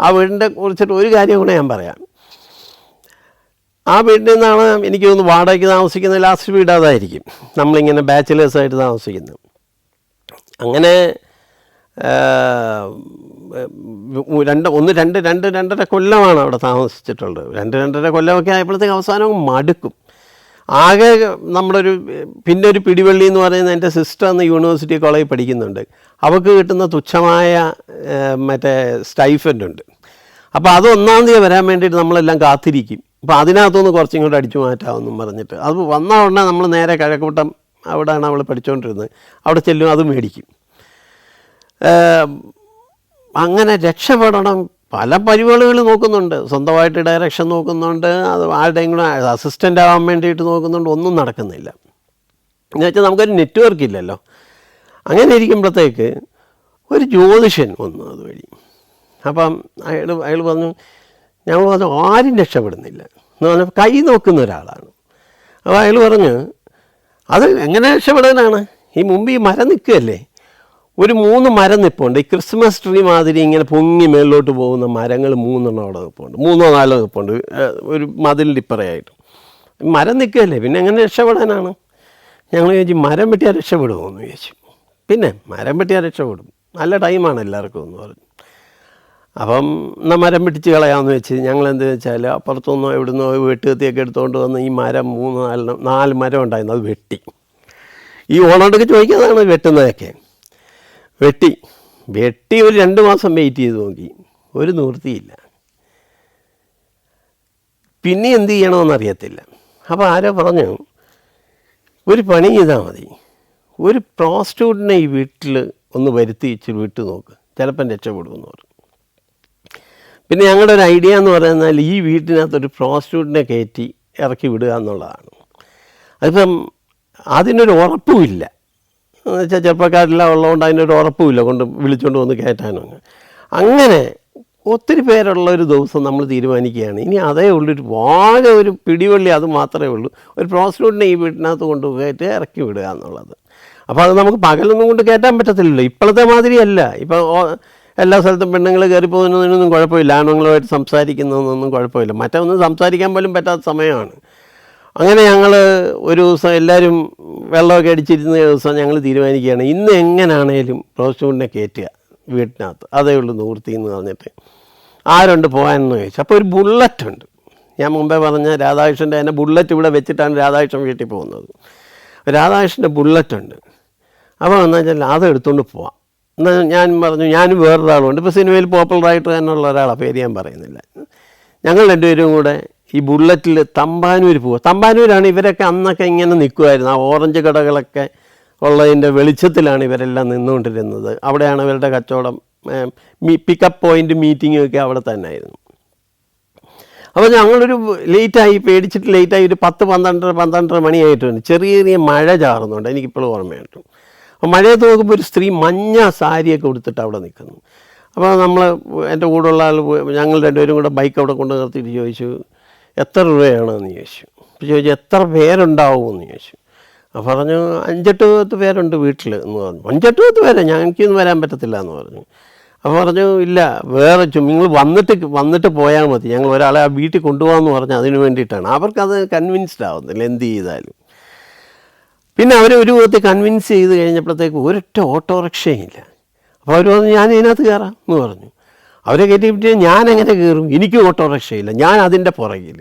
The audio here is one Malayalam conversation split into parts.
ആ വീടിനെ കുറിച്ചിട്ട് ഒരു കാര്യം കൂടെ ഞാൻ പറയാം. ആ വീട്ടിൽ നിന്നാണ് എനിക്ക് തോന്നുന്നു വാടകയ്ക്ക് താമസിക്കുന്ന ലാസ്റ്റ് വീട് അതായിരിക്കും, നമ്മളിങ്ങനെ ബാച്ചിലേഴ്സായിട്ട് താമസിക്കുന്നത്. അങ്ങനെ രണ്ടര കൊല്ലമാണ് അവിടെ താമസിച്ചിട്ടുള്ളത്. 2-2.5 കൊല്ലമൊക്കെ ആയപ്പോഴത്തേക്ക് അവസാനം മടുക്കും. ആകെ നമ്മുടെ പിന്നെ ഒരു പിടിവള്ളി എന്ന് പറയുന്നത് എൻ്റെ സിസ്റ്റർ അന്ന് യൂണിവേഴ്സിറ്റി കോളേജിൽ പഠിക്കുന്നുണ്ട്. അവൾക്ക് കിട്ടുന്ന തുച്ഛമായ മറ്റേ സ്റ്റൈഫൻഡ് ഉണ്ട്. അപ്പോൾ അത് 1-ാം തീയതി വരാൻ വേണ്ടിയിട്ട് നമ്മളെല്ലാം കാത്തിരിക്കും. അപ്പോൾ അതിനകത്തുനിന്ന് കുറച്ചും കൂടെ അടിച്ചു മാറ്റാമെന്നും പറഞ്ഞിട്ട് അത് വന്ന ഉടനെ നമ്മൾ നേരെ കഴക്കൂട്ടം, അവിടെയാണ് അവൾ പഠിച്ചുകൊണ്ടിരുന്നത്, അവിടെ ചെല്ലും, അത് മേടിക്കും. അങ്ങനെ രക്ഷപ്പെടണം. പല പരിപാടികൾ നോക്കുന്നുണ്ട്, സ്വന്തമായിട്ട് ഡയറക്ഷൻ നോക്കുന്നുണ്ട്, അത് ആരുടെയും കൂടെ അസിസ്റ്റൻ്റ് ആവാൻ വേണ്ടിയിട്ട് നോക്കുന്നുണ്ട്, ഒന്നും നടക്കുന്നില്ല. എന്ന് വെച്ചാൽ നമുക്കൊരു നെറ്റ്വർക്ക് ഇല്ലല്ലോ. അങ്ങനെ ഇരിക്കുമ്പോഴത്തേക്ക് ഒരു ജ്യോതിഷൻ വന്നു അതുവഴി. അപ്പം അയാൾ പറഞ്ഞു, ഞങ്ങൾ പറഞ്ഞു ആരും രക്ഷപ്പെടുന്നില്ല എന്ന് പറഞ്ഞാൽ കൈ നോക്കുന്ന ഒരാളാണ്. അപ്പോൾ അയാൾ പറഞ്ഞു അത് എങ്ങനെ രക്ഷപ്പെടാനാണ്, ഈ മുമ്പ് ഈ മരം നിൽക്കുകയല്ലേ, ഒരു 3 മരം നിൽപ്പുണ്ട്, ഈ ക്രിസ്മസ് ട്രീ മാതിരി ഇങ്ങനെ പൊങ്ങി മേളിലോട്ട് പോകുന്ന മരങ്ങൾ 3 അവിടെ നിൽപ്പുണ്ട്, 3-4 നിൽപ്പുണ്ട്, ഒരു മതിലിൻ്റെ ഇപ്പറയായിട്ട്. മരം നിൽക്കുകയല്ലേ, പിന്നെ എങ്ങനെ രക്ഷപ്പെടാനാണ്? ഞങ്ങൾ ചോദിച്ചു മരം വെട്ടിയാൽ രക്ഷപ്പെടുമോ എന്ന് ചോദിച്ചു. പിന്നെ മരം വെട്ടിയാൽ രക്ഷപ്പെടും, നല്ല ടൈമാണ് എല്ലാവർക്കും എന്ന് പറഞ്ഞു. അപ്പം എന്നാൽ മരം വെട്ടിച്ച് കളയാമെന്ന് വെച്ച് ഞങ്ങൾ എന്ത് വെച്ചാൽ അപ്പുറത്തുനിന്നോ എവിടുന്നോ വെട്ടുകത്തിയൊക്കെ എടുത്തുകൊണ്ട് വന്ന് ഈ മരം 3-4 മരം ഉണ്ടായിരുന്നു, അത് വെട്ടി. ഈ ഓണോടൊക്കെ ചോദിക്കുന്നതാണ് വെട്ടുന്നതൊക്കെ. വെട്ടി ഒരു 2 മാസം വെയിറ്റ് ചെയ്ത് നോക്കി, ഒരു നിവൃത്തിയില്ല. പിന്നെ എന്ത് ചെയ്യണമെന്നറിയത്തില്ല. അപ്പോൾ ആരോ പറഞ്ഞു ഒരു പണി ചെയ്താൽ മതി, ഒരു പ്രോസ്റ്റിറ്റ്യൂട്ടിനെ ഈ വീട്ടിൽ ഒന്ന് വരുത്തി ഇച്ചിരി വിട്ടു നോക്ക്, ചിലപ്പം രക്ഷപ്പെടുമെന്ന് പറഞ്ഞു. പിന്നെ ഞങ്ങളുടെ ഒരു ഐഡിയ എന്ന് പറയുന്നത് ഈ വീട്ടിനകത്തൊരു പ്രോസ്റ്റിറ്റ്യൂട്ടിനെ കയറ്റി ഇറക്കി വിടുക എന്നുള്ളതാണ്. അതിപ്പം അതിനൊരു ഉറപ്പുമില്ല എന്ന് വെച്ചാൽ ചെറുപ്പക്കാരെല്ലാം ഉള്ളതുകൊണ്ട് അതിനൊരു ഉറപ്പുമില്ല വിളിച്ചുകൊണ്ട് വന്ന് കയറ്റാനും. അങ്ങനെ ഒത്തിരി പേരുള്ള ഒരു ദിവസം നമ്മൾ തീരുമാനിക്കുകയാണ്, ഇനി അതേ ഉള്ളൊരു ആകെ ഒരു പിടിവള്ളി, അത് മാത്രമേ ഉള്ളൂ, ഒരു പ്രോസ്റ്റിറ്റ്യൂട്ടിനെ ഈ വീട്ടിനകത്ത് കൊണ്ട് കയറ്റി ഇറക്കി വിടുക എന്നുള്ളത്. അപ്പോൾ അത് നമുക്ക് പകലൊന്നും കൊണ്ട് കയറ്റാൻ പറ്റത്തില്ലല്ലോ, ഇപ്പോഴത്തെ മാതിരിയല്ല. ഇപ്പോൾ എല്ലാ സ്ഥലത്തും പെണ്ണുങ്ങൾ കയറി പോകുന്നതിനൊന്നും കുഴപ്പമില്ല, ആണുങ്ങളുമായിട്ട് സംസാരിക്കുന്നതൊന്നും കുഴപ്പമില്ല, മറ്റൊന്നും സംസാരിക്കാൻ പോലും പറ്റാത്ത സമയമാണ്. അങ്ങനെ ഞങ്ങൾ ഒരു ദിവസം എല്ലാവരും വെള്ളമൊക്കെ അടിച്ചിരുന്ന ദിവസം ഞങ്ങൾ തീരുമാനിക്കുകയാണ്, ഇന്ന് എങ്ങനെയാണേലും പ്രോസ്റ്റിറ്റ്യൂട്ടിനെ കയറ്റുക വീട്ടിനകത്ത്, അതേ ഉള്ളൂ നിവൃത്തി എന്ന് പറഞ്ഞിട്ട്. ആരുണ്ട് പോകാനെന്ന് ചോദിച്ചു. അപ്പോൾ ഒരു ബുള്ളറ്റുണ്ട്, ഞാൻ മുമ്പേ പറഞ്ഞ രാധാകൃഷ്ണൻ്റെ തന്നെ ബുള്ളറ്റ് ഇവിടെ വെച്ചിട്ടാണ് രാധാകൃഷ്ണൻ വീട്ടിൽ പോകുന്നത്. രാധാകൃഷ്ണൻ്റെ ബുള്ളറ്റുണ്ട്. അപ്പോൾ എന്ന് വെച്ചാൽ അത് എടുത്തുകൊണ്ട് പോവാം. എന്നാൽ ഞാൻ പറഞ്ഞു, ഞാനും വേറൊരാളുണ്ട്, ഇപ്പോൾ സിനിമയിൽ പോപ്പുലറായിട്ട് തന്നെയുള്ള ഒരാളാണ്, പേര് ഞാൻ പറയുന്നില്ല. ഞങ്ങൾ 2 പേരും കൂടെ ഈ ബുള്ളറ്റിൽ തമ്പാനൂർ പോവുക. തമ്പാനൂരാണ് ഇവരൊക്കെ അന്നൊക്കെ ഇങ്ങനെ നിൽക്കുമായിരുന്നു, ആ ഓറഞ്ച് കടകളൊക്കെ ഉള്ളതിൻ്റെ വെളിച്ചത്തിലാണ് ഇവരെല്ലാം നിന്നുകൊണ്ടിരുന്നത്. അവിടെയാണ് ഇവരുടെ കച്ചവടം, പിക്കപ്പ് പോയിൻ്റ് മീറ്റിങ്ങും ഒക്കെ അവിടെ തന്നെ ആയിരുന്നു. അപ്പോൾ ഞങ്ങളൊരു ലേറ്റായി, പേടിച്ചിട്ട് ലേറ്റായി, ഒരു 10-12 മണിയായിട്ടുണ്ട്. ചെറിയ മഴ ചാറുന്നുണ്ട്, എനിക്കിപ്പോഴും ഓർമ്മയുണ്ട്. അപ്പോൾ മഴയത്ത് നോക്കുമ്പോൾ ഒരു സ്ത്രീ മഞ്ഞ സാരിയൊക്കെ ഉടുത്തിട്ട് അവിടെ നിൽക്കുന്നു. അപ്പോൾ എൻ്റെ കൂടെയുള്ള ആൾ, ഞങ്ങൾ 2 പേരും കൂടെ ബൈക്ക് അവിടെ കൊണ്ട് നിർത്തിയിട്ട് ചോദിച്ചു എത്ര രൂപയാണെന്ന് ചോദിച്ചു. അപ്പോൾ ചോദിച്ചു എത്ര പേരുണ്ടാവുമെന്ന് ചോദിച്ചു. അപ്പോൾ പറഞ്ഞു 5-8 പേരുണ്ട് വീട്ടിൽ എന്ന് പറഞ്ഞു. 5-8 പേരെ, ഞങ്ങൾക്കൊന്നും വരാൻ പറ്റത്തില്ല എന്ന് പറഞ്ഞു. അപ്പോൾ പറഞ്ഞു ഇല്ല, വേറെ നിങ്ങൾ വന്നിട്ട് പോയാൽ മതി, ഞങ്ങൾ ഒരാളെ ആ വീട്ടിൽ കൊണ്ടുപോകാമെന്ന് പറഞ്ഞു. അതിന് വേണ്ടിയിട്ടാണ്. അവർക്കത് കൺവിൻസ്ഡ് ആവുന്നില്ല എന്ത് ചെയ്താലും. പിന്നെ അവർ ഒരു വിധത്തിൽ കൺവിൻസ് ചെയ്ത് കഴിഞ്ഞപ്പോഴത്തേക്ക് ഒരൊറ്റ ഓട്ടോറിക്ഷയില്ല. അപ്പോൾ അവർ പറഞ്ഞു ഞാൻ ഇതിനകത്ത് കയറാം എന്ന് പറഞ്ഞു. അവരെ കയറ്റിയിട്ട് ഞാനെങ്ങനെ കയറും, എനിക്ക് ഓട്ടോറിക്ഷയില്ല, ഞാൻ അതിൻ്റെ പുറകിൽ.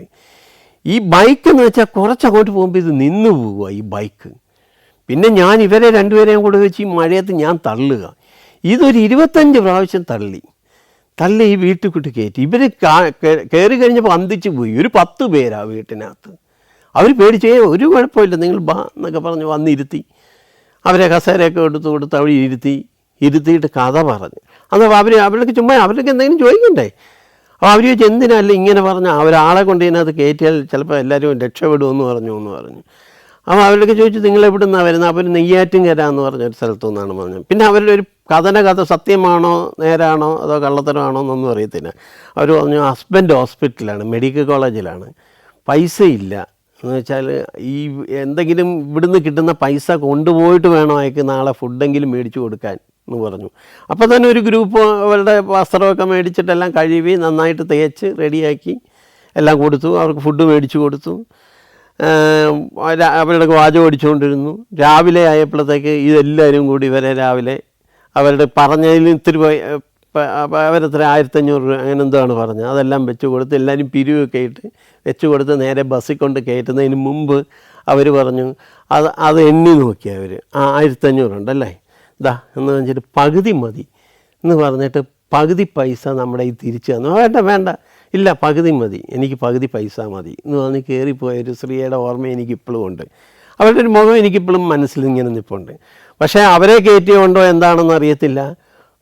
ഈ ബൈക്ക് എന്ന് വെച്ചാൽ കുറച്ചങ്ങോട്ട് പോകുമ്പോൾ ഇത് നിന്ന് പോവുക ഈ ബൈക്ക്. പിന്നെ ഞാൻ ഇവരെ 2 പേരെയും കൂടെ വെച്ച് ഈ മഴയത്ത് ഞാൻ തള്ളുക. ഇതൊരു 25 പ്രാവശ്യം തള്ളി ഈ വീട്ടിൽ കൂട്ടി കയറ്റി. ഇവർ കയറി കഴിഞ്ഞപ്പോൾ അന്തിച്ച് പോയി. ഒരു 10 പേരാ വീട്ടിനകത്ത്. അവർ പേടിച്ചേ ഒരു കുഴപ്പമില്ല നിങ്ങൾ ബാ എന്നൊക്കെ പറഞ്ഞ് വന്നിരുത്തി. അവരെ കസേരയൊക്കെ കൊടുത്ത് അവിടെ ഇരുത്തിയിട്ട് കഥ പറഞ്ഞു. അത് അവർക്ക് ചുമ്മാ അവർക്ക് എന്തെങ്കിലും ചോദിക്കണ്ടേ. അപ്പോൾ അവർ ചോദിച്ചു എന്തിനല്ല ഇങ്ങനെ പറഞ്ഞാൽ, ഒരാളെ കൊണ്ട് ഇതിനകത്ത് കയറ്റിയാൽ ചിലപ്പോൾ എല്ലാവരും രക്ഷപ്പെടുമെന്ന് പറഞ്ഞു. അപ്പോൾ അവരൊക്കെ ചോദിച്ചു നിങ്ങൾ എവിടെ നിന്നാണ് വരുന്നത്. അവർ നെയ്യാറ്റിൻകര എന്ന് പറഞ്ഞൊരു സ്ഥലത്തു നിന്നാണ് പറഞ്ഞത്. പിന്നെ അവരുടെ ഒരു കഥ സത്യമാണോ നേരാണോ അതോ കള്ളത്തരമാണോ എന്നൊന്നും അറിയത്തില്ല. അവർ പറഞ്ഞു ഹസ്ബൻഡ് ഹോസ്പിറ്റലാണ്, മെഡിക്കൽ കോളേജിലാണ്, പൈസ ഇല്ല എന്ന് വെച്ചാൽ ഈ എന്തെങ്കിലും ഇവിടുന്ന് കിട്ടുന്ന പൈസ കൊണ്ടുപോയിട്ട് വേണം അയക്ക് നാളെ ഫുഡെങ്കിലും മേടിച്ചു കൊടുക്കാൻ എന്ന് പറഞ്ഞു. അപ്പോൾ തന്നെ ഒരു ഗ്രൂപ്പ് അവരുടെ വസ്ത്രമൊക്കെ മേടിച്ചിട്ടെല്ലാം കഴുകി നന്നായിട്ട് തേച്ച് റെഡിയാക്കി എല്ലാം കൊടുത്തു. അവർക്ക് ഫുഡ് മേടിച്ചു കൊടുത്തു. അവരുടെ വാചകം അടിച്ചുകൊണ്ടിരുന്നു. രാവിലെ ആയപ്പോഴത്തേക്ക് ഇതെല്ലാവരും കൂടി ഇവരെ രാവിലെ അവരുടെ പറഞ്ഞതിൽ ഇത്തിരി അവരെത്ര 1500 രൂപ അങ്ങനെ എന്താണ് പറഞ്ഞത്, അതെല്ലാം വെച്ച് കൊടുത്ത് എല്ലാവരും പിരിവൊക്കെ ഇട്ട് വെച്ച് കൊടുത്ത് നേരെ ബസ്സിൽ കൊണ്ട് കയറ്റുന്നതിന് മുമ്പ് അവർ പറഞ്ഞു അത് എണ്ണി നോക്കി അവർ 1500 ഉണ്ടല്ലേ, ഇതാ എന്ന് വെച്ചിട്ട് പകുതി മതി എന്ന് പറഞ്ഞിട്ട് പകുതി പൈസ നമ്മുടെ ഈ തിരിച്ചു തന്നു. വേണ്ട ഇല്ല പകുതി മതി, എനിക്ക് പകുതി പൈസ മതി എന്ന് പറഞ്ഞ് കയറിപ്പോയൊരു സ്ത്രീയുടെ ഓർമ്മ എനിക്കിപ്പോഴും ഉണ്ട്. അവരുടെ ഒരു മുഖം എനിക്കിപ്പോഴും മനസ്സിൽ ഇങ്ങനെ നിൽപ്പുണ്ട്. പക്ഷേ അവരെ കയറ്റിയോണ്ടോ എന്താണെന്ന് അറിയത്തില്ല.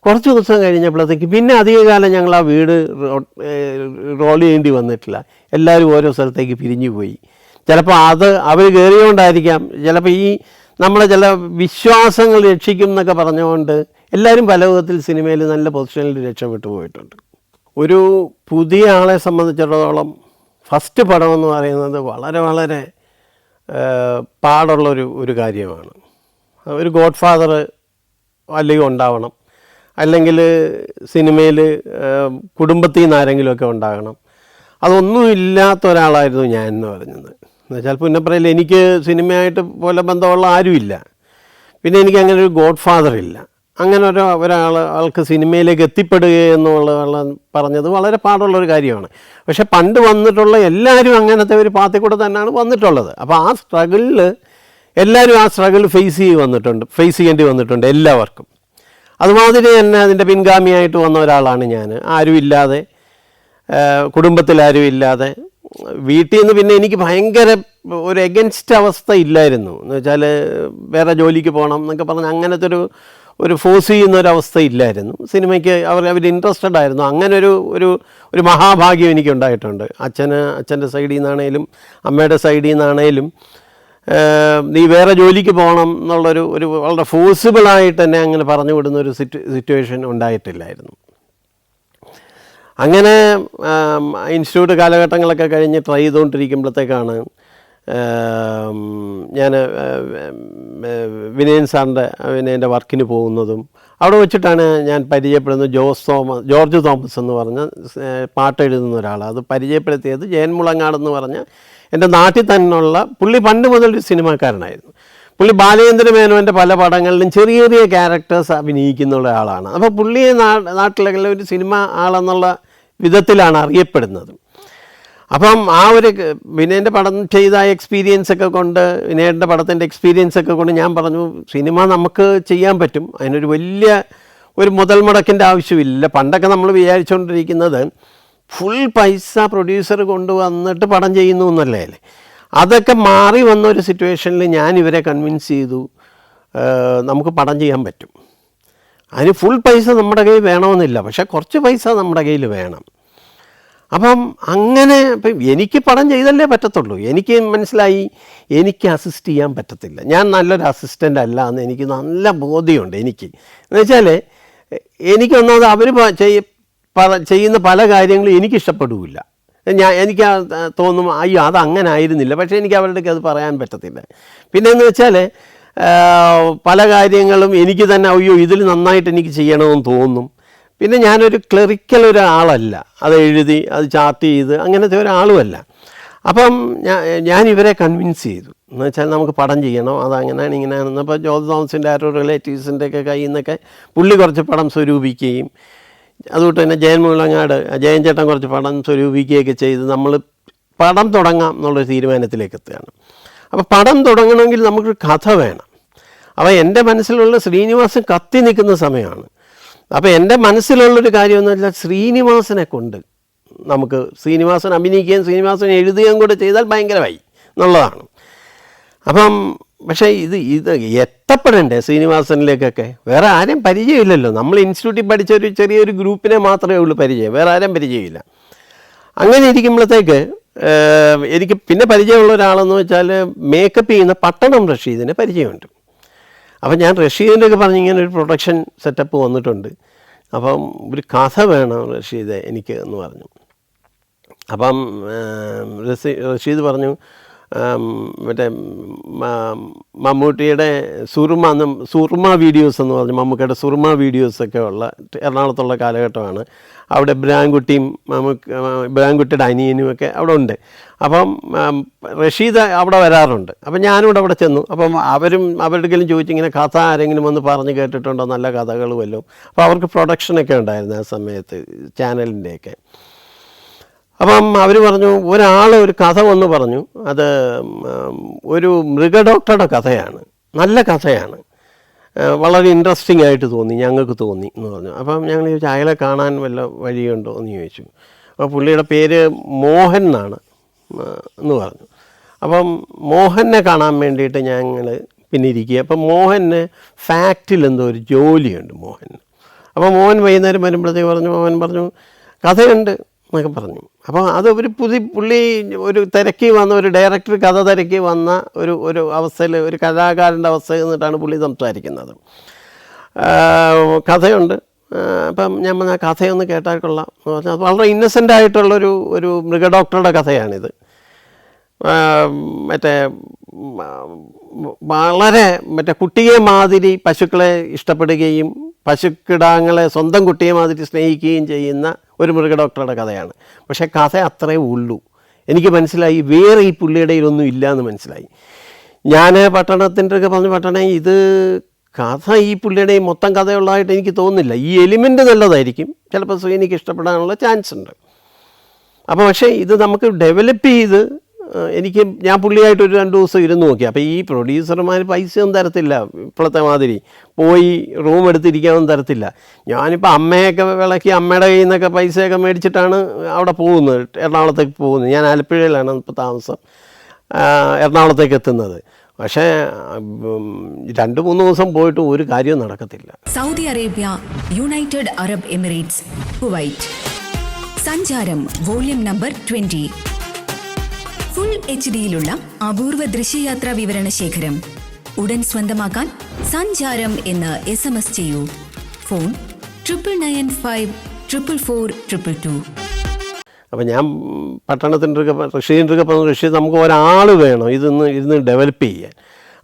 കുറച്ച് ദിവസം കഴിഞ്ഞപ്പോഴത്തേക്ക് പിന്നെ അധികകാലം ഞങ്ങൾ ആ വീട് റോൾ ചെയ്യേണ്ടി വന്നിട്ടില്ല. എല്ലാവരും ഓരോ സ്ഥലത്തേക്ക് പിരിഞ്ഞു പോയി. ചിലപ്പോൾ അവർ കയറിയോണ്ടായിരിക്കാം, ചിലപ്പോൾ ഈ നമ്മളെ ചില വിശ്വാസങ്ങൾ രക്ഷിക്കും എന്നൊക്കെ പറഞ്ഞുകൊണ്ട് എല്ലാവരും പല വിധത്തിൽ സിനിമയിൽ നല്ല പൊസിഷനിൽ രക്ഷപ്പെട്ടു പോയിട്ടുണ്ട്. ഒരു പുതിയ ആളെ സംബന്ധിച്ചിടത്തോളം ഫസ്റ്റ് പടമെന്ന് പറയുന്നത് വളരെ വളരെ പാടുള്ളൊരു കാര്യമാണ്. ഒരു ഗോഡ് ഫാദർ അല്ലെങ്കിൽ ഉണ്ടാവണം, അല്ലെങ്കിൽ സിനിമയിൽ കുടുംബത്തിൽ നിന്ന് ആരെങ്കിലുമൊക്കെ ഉണ്ടാകണം. അതൊന്നും ഇല്ലാത്ത ഒരാളായിരുന്നു ഞാൻ എന്ന് പറയുന്നത്. എന്നുവെച്ചാൽ പുന്നപ്രയിൽ എനിക്ക് സിനിമയായിട്ട് പോലെ ബന്ധമുള്ള ആരുമില്ല. പിന്നെ എനിക്ക് അങ്ങനെ ഒരു ഗോഡ് ഫാദർ ഇല്ല. അങ്ങനെ ആൾക്ക് സിനിമയിലേക്ക് എത്തിപ്പെടുക എന്നുള്ള പറഞ്ഞത് വളരെ പാടുള്ളൊരു കാര്യമാണ്. പക്ഷെ പണ്ട് വന്നിട്ടുള്ള എല്ലാവരും അങ്ങനത്തെ ഒരു പാത്തിൽ കൂടെ തന്നെയാണ് വന്നിട്ടുള്ളത്. അപ്പോൾ ആ സ്ട്രഗിളിൽ എല്ലാവരും ആ സ്ട്രഗിൾ ഫേസ് ചെയ്യേണ്ടി വന്നിട്ടുണ്ട് എല്ലാവർക്കും. അതുമാതിരി തന്നെ അതിൻ്റെ പിൻഗാമിയായിട്ട് വന്ന ഒരാളാണ് ഞാൻ. ആരുമില്ലാതെ, കുടുംബത്തിലാരും ഇല്ലാതെ, വീട്ടിൽ നിന്ന് പിന്നെ എനിക്ക് ഭയങ്കര ഒരു എഗൻസ്റ്റ് അവസ്ഥ ഇല്ലായിരുന്നു. എന്ന് വെച്ചാൽ വേറെ ജോലിക്ക് പോകണം എന്നൊക്കെ പറഞ്ഞ് അങ്ങനത്തെ ഒരു ഫോഴ്സ് ചെയ്യുന്നൊരവസ്ഥ ഇല്ലായിരുന്നു. സിനിമയ്ക്ക് അവർ ഇൻട്രസ്റ്റഡ് ആയിരുന്നു. അങ്ങനെ ഒരു മഹാഭാഗ്യം എനിക്കുണ്ടായിട്ടുണ്ട്. അച്ഛൻ്റെ സൈഡിൽ നിന്നാണേലും അമ്മയുടെ സൈഡിൽ നിന്നാണേലും നീ വേറെ ജോലിക്ക് പോകണം എന്നുള്ളൊരു വളരെ ഫോഴ്സിബിളായിട്ട് തന്നെ അങ്ങനെ പറഞ്ഞു വിടുന്നൊരു സിറ്റുവേഷൻ ഉണ്ടായിട്ടില്ലായിരുന്നു. അങ്ങനെ ഇൻസ്റ്റിറ്റ്യൂട്ട് കാലഘട്ടങ്ങളൊക്കെ കഴിഞ്ഞ് ട്രൈ ചെയ്തുകൊണ്ടിരിക്കുമ്പോഴത്തേക്കാണ് ഞാൻ വിനയൻ സാറിൻ്റെ വിനയൻ്റെ വർക്കിന് പോകുന്നതും. അവിടെ വെച്ചിട്ടാണ് ഞാൻ പരിചയപ്പെടുന്നത് ജോർജ് തോമസ് എന്ന് പറഞ്ഞ പാട്ട് എഴുതുന്ന ഒരാൾ. അത് പരിചയപ്പെടുത്തിയത് ജയൻ മുളങ്ങാടെന്ന് പറഞ്ഞ എൻ്റെ നാട്ടിൽ തന്നെയുള്ള പുള്ളി പണ്ട് മുതലൊരു സിനിമാക്കാരനായിരുന്നു. പുള്ളി ബാലചന്ദ്ര മേനോൻ്റെ പല പടങ്ങളിലും ചെറിയ ചെറിയ ക്യാരക്ടേഴ്സ് അഭിനയിക്കുന്ന ആളാണ്. അപ്പോൾ പുള്ളിയെ നാട്ടിലെ ഒരു സിനിമ ആളെന്നുള്ള വിധത്തിലാണ് അറിയപ്പെടുന്നത്. അപ്പം ആ ഒരു വിനയൻ്റെ പടം ചെയ്ത എക്സ്പീരിയൻസൊക്കെ കൊണ്ട്, വിനയൻ്റെ പടത്തിൻ്റെ എക്സ്പീരിയൻസൊക്കെ കൊണ്ട് ഞാൻ പറഞ്ഞു സിനിമ നമുക്ക് ചെയ്യാൻ പറ്റും, അതിനൊരു വലിയ ഒരു മുതൽ മുടക്കിൻ്റെ ആവശ്യമില്ല. പണ്ടൊക്കെ നമ്മൾ വിചാരിച്ചുകൊണ്ടിരിക്കുന്നത് ഫുൾ പൈസ പ്രൊഡ്യൂസർ കൊണ്ടുവന്നിട്ട് പടം ചെയ്യുന്നു എന്നല്ലേ. അതൊക്കെ മാറി വന്ന ഒരു സിറ്റുവേഷനിൽ ഞാൻ ഇവരെ കൺവിൻസ് ചെയ്തു നമുക്ക് പടം ചെയ്യാൻ പറ്റും. അതിന് ഫുൾ പൈസ നമ്മുടെ കയ്യിൽ വേണമെന്നില്ല, പക്ഷേ കുറച്ച് പൈസ നമ്മുടെ കയ്യിൽ വേണം. അപ്പം അങ്ങനെ ഇപ്പം എനിക്ക് പടം ചെയ്തല്ലേ പറ്റത്തുള്ളൂ. എനിക്ക് മനസ്സിലായി എനിക്ക് അസിസ്റ്റ് ചെയ്യാൻ പറ്റത്തില്ല, ഞാൻ നല്ലൊരു അസിസ്റ്റൻ്റ് അല്ല എന്ന് എനിക്ക് നല്ല ബോധ്യമുണ്ട്. എന്ന് വെച്ചാൽ എനിക്കൊന്നാമത് അവർ ചെയ്യുന്ന പല കാര്യങ്ങളും എനിക്കിഷ്ടപ്പെടില്ല. എനിക്ക് തോന്നും അയ്യോ അതങ്ങനെ ആയിരുന്നില്ല, പക്ഷേ എനിക്ക് അവരുടെയൊക്കെ അത് പറയാൻ പറ്റത്തില്ല. പിന്നെ എന്ന് വെച്ചാൽ പല കാര്യങ്ങളും എനിക്ക് തന്നെ അയ്യോ ഇതിൽ നന്നായിട്ട് എനിക്ക് ചെയ്യണമെന്ന് തോന്നും. പിന്നെ ഞാനൊരു ക്ലറിക്കൽ ഒരാളല്ല, അത് എഴുതി അത് ചാർട്ട് ചെയ്ത് അങ്ങനത്തെ ഒരാളുമല്ല. അപ്പം ഞാൻ ഇവരെ കൺവിൻസ് ചെയ്തു. എന്ന് വെച്ചാൽ നമുക്ക് പടം ചെയ്യണം, അതങ്ങനെയാണ് ഇങ്ങനെയാണെന്ന്. അപ്പോൾ ജോർജ് തോമസിൻ്റെ ആരോ റിലേറ്റീവ്സിൻ്റെ ഒക്കെ കയ്യിൽ നിന്നൊക്കെ പുള്ളി കുറച്ച് പടം സ്വരൂപിക്കുകയും അതുകൊണ്ട് തന്നെ ജയൻ മുളങ്ങാട് ജയൻ ചേട്ടൻ കുറച്ച് പടം സ്വരൂപിക്കുകയൊക്കെ ചെയ്ത് നമ്മൾ പടം തുടങ്ങാം എന്നുള്ളൊരു തീരുമാനത്തിലേക്ക് എത്തുകയാണ്. അപ്പോൾ പടം തുടങ്ങണമെങ്കിൽ നമുക്കൊരു കഥ വേണം. അപ്പോൾ എൻ്റെ മനസ്സിലുള്ള ശ്രീനിവാസൻ കത്തി നിൽക്കുന്ന സമയമാണ്. അപ്പോൾ എൻ്റെ മനസ്സിലുള്ളൊരു കാര്യമെന്ന് വെച്ചാൽ ശ്രീനിവാസനെ കൊണ്ട് നമുക്ക് ശ്രീനിവാസൻ അഭിനയിക്കുകയും ശ്രീനിവാസൻ എഴുതുകയും കൂടെ ചെയ്താൽ ഭയങ്കരമായി എന്നുള്ളതാണ്. അപ്പം പക്ഷേ ഇത് എത്തപ്പെടണ്ടേ ശ്രീനിവാസനിലേക്കൊക്കെ? വേറെ ആരെയും പരിചയമില്ലല്ലോ. നമ്മൾ ഇൻസ്റ്റിറ്റ്യൂട്ടിൽ പഠിച്ച ഒരു ചെറിയൊരു ഗ്രൂപ്പിനെ മാത്രമേ ഉള്ളൂ പരിചയം, വേറെ ആരെയും പരിചയമില്ല. അങ്ങനെ ഇരിക്കുമ്പോഴത്തേക്ക് എനിക്ക് പിന്നെ പരിചയമുള്ള ഒരാളെന്ന് വെച്ചാൽ മേക്കപ്പ് ചെയ്യുന്ന പട്ടണം റഷീദിനെ പരിചയമുണ്ട്. അപ്പം ഞാൻ റഷീദിൻ്റെയൊക്കെ പറഞ്ഞ് ഇങ്ങനെ ഒരു പ്രൊഡക്ഷൻ സെറ്റപ്പ് വന്നിട്ടുണ്ട്, അപ്പം ഒരു കഥ വേണം റഷീദ് എനിക്ക് എന്ന് പറഞ്ഞു. അപ്പം റഷീദ് പറഞ്ഞു മറ്റേ മമ്മൂട്ടിയുടെ സുറുമ വീഡിയോസ് എന്ന് പറഞ്ഞ് മമ്മൂക്കയുടെ സുറുമ വീഡിയോസൊക്കെ ഉള്ള എറണാകുളത്തുള്ള കാലഘട്ടമാണ്. അവിടെ ബ്രാൻകുട്ടിയുടെ അനിയനുമൊക്കെ അവിടെ ഉണ്ട്. അപ്പം റഷീദ് അവിടെ വരാറുണ്ട്. അപ്പം ഞാനിവിടെ അവിടെ ചെന്നു. അപ്പം അവരുടെങ്കിലും ചോദിച്ചു ഇങ്ങനെ കഥ ആരെങ്കിലും വന്ന് പറഞ്ഞ് കേട്ടിട്ടുണ്ടോ, നല്ല കഥകൾ വല്ലതും. അപ്പോൾ അവർക്ക് പ്രൊഡക്ഷനൊക്കെ ഉണ്ടായിരുന്നു ആ സമയത്ത്, ചാനലിൻ്റെയൊക്കെ. അപ്പം അവർ പറഞ്ഞു, ഒരാൾ ഒരു കഥ വന്ന് പറഞ്ഞു, അത് ഒരു മൃഗഡോക്ടറുടെ കഥയാണ്, നല്ല കഥയാണ്, വളരെ ഇൻട്രസ്റ്റിംഗ് ആയിട്ട് തോന്നി, ഞങ്ങൾക്ക് തോന്നി എന്ന് പറഞ്ഞു. അപ്പം ഞങ്ങൾ ചോദിച്ചു അയാളെ കാണാൻ വല്ല വഴിയുണ്ടോ എന്ന് ചോദിച്ചു. അപ്പോൾ പുള്ളിയുടെ പേര് മോഹൻ എന്നാണ് എന്ന് പറഞ്ഞു. അപ്പം മോഹനെ കാണാൻ വേണ്ടിയിട്ട് ഞങ്ങൾ പിന്നെ ഇരിക്കുക. അപ്പം മോഹന് ഫാക്റ്റിൽ എന്തോ ഒരു ജോലിയുണ്ട് മോഹന്. അപ്പോൾ മോഹൻ വൈകുന്നേരം വരുമ്പോഴത്തേക്ക് മോഹൻ പറഞ്ഞു കഥയുണ്ട് എന്നൊക്കെ പറഞ്ഞു. അപ്പോൾ അത് ഒരു പുള്ളി ഒരു തിരക്കി വന്ന ഒരു ഡയറക്ടർ കഥ തിരക്കി വന്ന ഒരു അവസ്ഥയിൽ, ഒരു കലാകാരൻ്റെ അവസ്ഥയിൽ നിന്നിട്ടാണ് പുള്ളി സംസാരിക്കുന്നത്. കഥയുണ്ട്. അപ്പം ഞാൻ പറഞ്ഞ കഥയൊന്ന് കേട്ടാൽ കൊള്ളാം എന്ന് പറഞ്ഞാൽ വളരെ ഇന്നസെൻ്റ് ആയിട്ടുള്ളൊരു മൃഗഡോക്ടറുടെ കഥയാണിത്. വളരെ കുട്ടിയെ മാതിരി പശുക്കളെ ഇഷ്ടപ്പെടുകയും പശുക്കിടാങ്ങളെ സ്വന്തം കുട്ടിയെ മാതിരി സ്നേഹിക്കുകയും ചെയ്യുന്ന ഒരു മൃഗഡോക്ടറുടെ കഥയാണ്. പക്ഷേ കഥ അത്രേ ഉള്ളൂ. എനിക്ക് മനസ്സിലായി വേറെ ഈ പുള്ളിയുടെ ഇതൊന്നും ഇല്ല എന്ന് മനസ്സിലായി. ഞാൻ പട്ടണത്തിൻ്റെ ഒക്കെ പറഞ്ഞു, ഇത് കഥ ഈ പുള്ളിയുടെ മൊത്തം കഥയുള്ളതായിട്ട് എനിക്ക് തോന്നുന്നില്ല. ഈ എലിമെൻ്റ് നല്ലതായിരിക്കും, ചിലപ്പോൾ എനിക്ക് ഇഷ്ടപ്പെടാനുള്ള ചാൻസ് ഉണ്ട്. അപ്പോൾ പക്ഷേ ഇത് നമുക്ക് ഡെവലപ്പ് ചെയ്ത് ഞാൻ പുള്ളിയായിട്ട് ഒരു 2 ദിവസം ഇരുന്ന് നോക്കി. അപ്പോൾ ഈ പ്രൊഡ്യൂസർമാർ പൈസയൊന്നും തരത്തില്ല, ഇപ്പോഴത്തെ മാതിരി പോയി റൂം എടുത്തിരിക്കാനൊന്നും തരത്തില്ല. ഞാനിപ്പോൾ അമ്മയൊക്കെ വിളക്കി അമ്മയുടെ കയ്യിൽ നിന്നൊക്കെ പൈസയൊക്കെ മേടിച്ചിട്ടാണ് അവിടെ പോകുന്നത്, എറണാകുളത്തേക്ക് പോകുന്നത്. ഞാൻ ആലപ്പുഴയിലാണ് ഇപ്പോൾ താമസം, എറണാകുളത്തേക്ക് എത്തുന്നത്. പക്ഷേ 2-3 ദിവസം പോയിട്ട് ഒരു കാര്യവും നടക്കത്തില്ല. Saudi Arabia, United Arab Emirates, Kuwait. സഞ്ചാരം വോള്യം നമ്പർ 20. ഫുൾ HD-യിലുള്ള അപൂർവ ദൃശ്യയാത്രാ വിവരണ ശേഖരം ഉടൻ സ്വന്തമാക്കാൻ സഞ്ചാരം എന്ന് SMS ചെയ്യൂ. ഫോൺ 9995444222. അപ്പോൾ ഞാൻ പട്ടണത്തിൻ്റെ റഷീദിൻ്റെ പറഞ്ഞു, റഷീദ് നമുക്ക് ഒരാൾ വേണം ഇരുന്ന് ഡെവലപ്പ് ചെയ്യാൻ.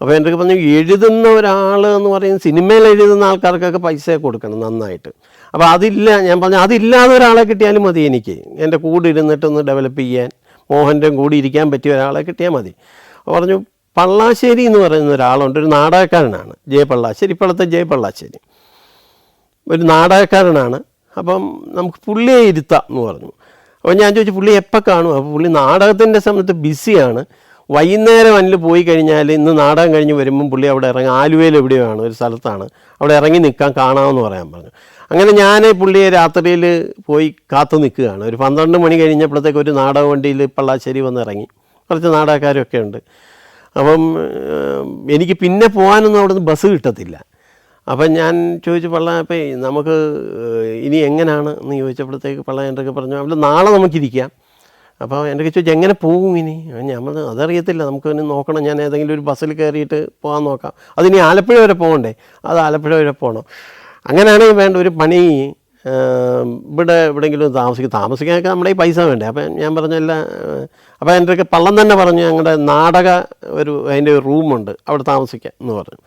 അപ്പോൾ എൻ്റെ പറഞ്ഞു, എഴുതുന്ന ഒരാൾ എന്ന് പറയുന്നത് സിനിമയിൽ എഴുതുന്ന ആൾക്കാർക്കൊക്കെ പൈസ കൊടുക്കണം നന്നായിട്ട്. അപ്പോൾ അതില്ല. ഞാൻ പറഞ്ഞു അതില്ലാതെ ഒരാളെ കിട്ടിയാലും മതി, എനിക്ക് എൻ്റെ കൂടെ ഇരുന്നിട്ടൊന്ന് ഡെവലപ്പ് ചെയ്യാൻ, മോഹൻ്റെ കൂടി ഇരിക്കാൻ പറ്റിയ ഒരാളെ കിട്ടിയാൽ മതി. പറഞ്ഞു പള്ളാശ്ശേരി എന്ന് പറയുന്ന ഒരാളുണ്ട്, ഒരു നാടകക്കാരനാണ്, പള്ളാശ്ശേരി, ഇപ്പോഴത്തെ പള്ളാശ്ശേരി, ഒരു നാടകക്കാരനാണ്. അപ്പം നമുക്ക് പുള്ളിയെ ഇരുത്താം എന്ന് പറഞ്ഞു. അപ്പോൾ ഞാൻ ചോദിച്ചു പുള്ളി എപ്പോൾ കാണും? അപ്പോൾ പുള്ളി നാടകത്തിൻ്റെ സമയത്ത് ബിസിയാണ്, വൈകുന്നേരം അന്നിൽ പോയി കഴിഞ്ഞാൽ ഇന്ന് നാടകം കഴിഞ്ഞ് വരുമ്പം പുള്ളി അവിടെ ഇറങ്ങി, ആലുവയിൽ എവിടെയാണ് ഒരു സ്ഥലത്താണ്, അവിടെ ഇറങ്ങി നിൽക്കാൻ കാണാമെന്ന് പറയാൻ പറഞ്ഞു. അങ്ങനെ ഞാൻ പുള്ളിയെ രാത്രിയിൽ പോയി കാത്തു നിൽക്കുകയാണ്. ഒരു 12 മണി കഴിഞ്ഞപ്പോഴത്തേക്ക് ഒരു നാടക വണ്ടിയിൽ പള്ളാശ്ശേരി വന്ന് ഇറങ്ങി, കുറച്ച് നാടകക്കാരൊക്കെ ഉണ്ട്. അപ്പം എനിക്ക് പിന്നെ പോകാനൊന്നും അവിടെ നിന്ന് ബസ് കിട്ടത്തില്ല. അപ്പം ഞാൻ ചോദിച്ചു അപ്പം നമുക്ക് ഇനി എങ്ങനെയാണ് എന്ന് ചോദിച്ചപ്പോഴത്തേക്ക് എൻ്റെ പറഞ്ഞു അവിടെ നാളെ നമുക്കിരിക്കാം. അപ്പോൾ എൻ്റെ ചോദിച്ചു എങ്ങനെ പോകും ഇനി? ഞാൻ പറഞ്ഞു അതറിയത്തില്ല, നമുക്ക് ഇനി നോക്കണം, ഞാൻ ഏതെങ്കിലും ഒരു ബസ്സിൽ കയറിയിട്ട് പോകാൻ നോക്കാം. അതിനി ആലപ്പുഴ വരെ പോകണ്ടേ, അത് ആലപ്പുഴ വരെ പോകണം. അങ്ങനെയാണെങ്കിൽ വേണ്ട ഒരു പണി, എവിടെയെങ്കിലും താമസിക്കാനൊക്കെ നമ്മുടെ ഈ പൈസ വേണ്ടേ. അപ്പം ഞാൻ പറഞ്ഞല്ല, അപ്പോൾ എൻ്റെ പള്ളം തന്നെ പറഞ്ഞു ഞങ്ങളുടെ അതിൻ്റെ ഒരു റൂമുണ്ട്, അവിടെ താമസിക്കാം എന്ന് പറഞ്ഞു.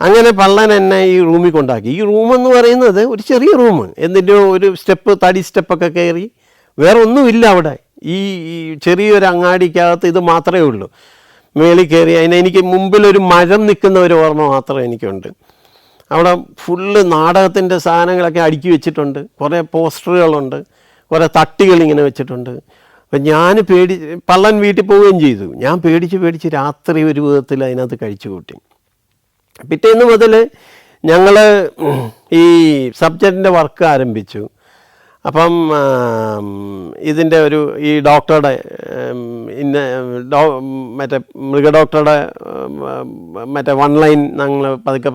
അങ്ങനെ പള്ളൻ എന്നെ ഈ റൂമിൽ കൊണ്ടാക്കി. ഈ റൂമെന്ന് പറയുന്നത് ഒരു ചെറിയ റൂം, എന്തിൻ്റെയോ ഒരു തടി സ്റ്റെപ്പൊക്കെ കയറി, വേറെ ഒന്നുമില്ല അവിടെ. ഈ ചെറിയൊരു അങ്ങാടിക്കകത്ത് ഇത് മാത്രമേ ഉള്ളൂ. മേളിൽ കയറി എനിക്ക് മുമ്പിലൊരു മരം നിൽക്കുന്ന ഒരു ഓർമ്മ മാത്രമേ എനിക്കുണ്ട്. അവിടെ ഫുള്ള് നാടകത്തിൻ്റെ സാധനങ്ങളൊക്കെ അടുക്കി വെച്ചിട്ടുണ്ട്, കുറേ പോസ്റ്ററുകളുണ്ട്, കുറേ തട്ടികളിങ്ങനെ വെച്ചിട്ടുണ്ട്. അപ്പം ഞാൻ പള്ളൻ വീട്ടിൽ പോവുകയും ചെയ്തു. ഞാൻ പേടിച്ച് രാത്രി ഒരു വിധത്തിൽ അതിനകത്ത് കഴിച്ചു കൂട്ടി. പിറ്റേന്ന് മുതൽ ഞങ്ങൾ ഈ സബ്ജക്റ്റിൻ്റെ വർക്ക് ആരംഭിച്ചു. അപ്പം ഇതിൻ്റെ ഈ ഡോക്ടറുടെ മറ്റേ മൃഗഡോക്ടറുടെ 1 ലൈൻ ഞങ്ങൾ പതുക്കെ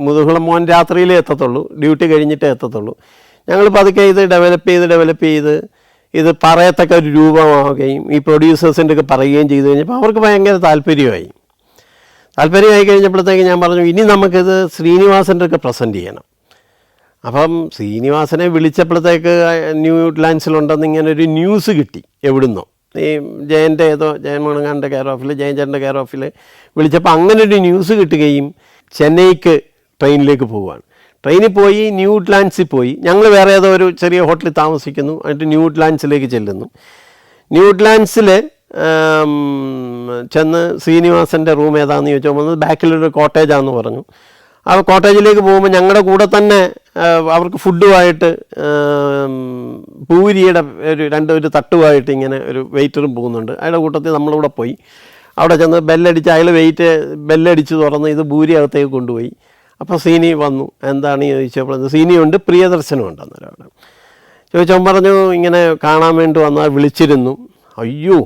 മുതുകുളം മോൻ രാത്രിയിലേ എത്തത്തുള്ളൂ, ഡ്യൂട്ടി കഴിഞ്ഞിട്ടേ എത്തത്തുള്ളൂ. ഞങ്ങൾ പതുക്കെ ഇത് ഡെവലപ്പ് ചെയ്ത് ഇത് പറയത്തക്ക ഒരു രൂപമാവുകയും ഈ പ്രൊഡ്യൂസേഴ്സിൻ്റെ ഒക്കെ പറയുകയും ചെയ്തു കഴിഞ്ഞപ്പോൾ അവർക്ക് ഭയങ്കര താല്പര്യമായി കഴിഞ്ഞപ്പോഴത്തേക്ക് ഞാൻ പറഞ്ഞു ഇനി നമുക്കിത് ശ്രീനിവാസൻ്റെ ഒക്കെ പ്രസൻറ്റ് ചെയ്യണം. അപ്പം ശ്രീനിവാസനെ വിളിച്ചപ്പോഴത്തേക്ക് ന്യൂ വുഡ്ലാൻഡ്സിലുണ്ടെന്ന് ഇങ്ങനെ ഒരു ന്യൂസ് കിട്ടി എവിടുന്നോ. ഈ ജയൻ മുണങ്ങാൻ്റെ കെയർ ഓഫിൽ, ജയൻചേട്ടൻ്റെ കെയർ ഓഫിൽ വിളിച്ചപ്പോൾ അങ്ങനെ ഒരു ന്യൂസ് കിട്ടുകയും ചെന്നൈക്ക് ട്രെയിനിലേക്ക് പോവുകയാണ്. ട്രെയിനിൽ പോയി ന്യൂ വുഡ്ലാൻഡ്സിൽ പോയി. ഞങ്ങൾ വേറെ ഏതോ ഒരു ചെറിയ ഹോട്ടലിൽ താമസിക്കുന്നു. എന്നിട്ട് ന്യൂ വുഡ്ലാൻഡ്സിലേക്ക് ചെല്ലുന്നു. ന്യൂ വുഡ്ലാൻഡ്സിൽ ചെന്ന് ശ്രീനിവാസൻ്റെ റൂം ഏതാണെന്ന് ചോദിച്ചാൽ വന്നത് ബാക്കിലൊരു കോട്ടേജാണെന്ന് പറഞ്ഞു. ആ കോട്ടേജിലേക്ക് പോകുമ്പോൾ ഞങ്ങളുടെ കൂടെ തന്നെ അവർക്ക് ഫുഡുമായിട്ട് പൂരിയുടെ ഒരു തട്ടുമായിട്ട് ഇങ്ങനെ ഒരു വെയിറ്ററും പോകുന്നുണ്ട്. അയാളുടെ കൂട്ടത്തിൽ നമ്മളിവിടെ പോയി. അവിടെ ചെന്ന് ബെല്ലടിച്ച് തുറന്ന് ഇത് ഭൂരി അകത്തേക്ക് കൊണ്ടുപോയി. അപ്പോൾ സീനി വന്നു. എന്താണ് ചോദിച്ചപ്പോൾ സീനിയുണ്ട്, പ്രിയദർശനമുണ്ട്. അന്നേരം അവിടെ ചോദിച്ചവൻ പറഞ്ഞു ഇങ്ങനെ കാണാൻ വേണ്ടി വന്നാൽ വിളിച്ചിരുന്നു. അയ്യോ,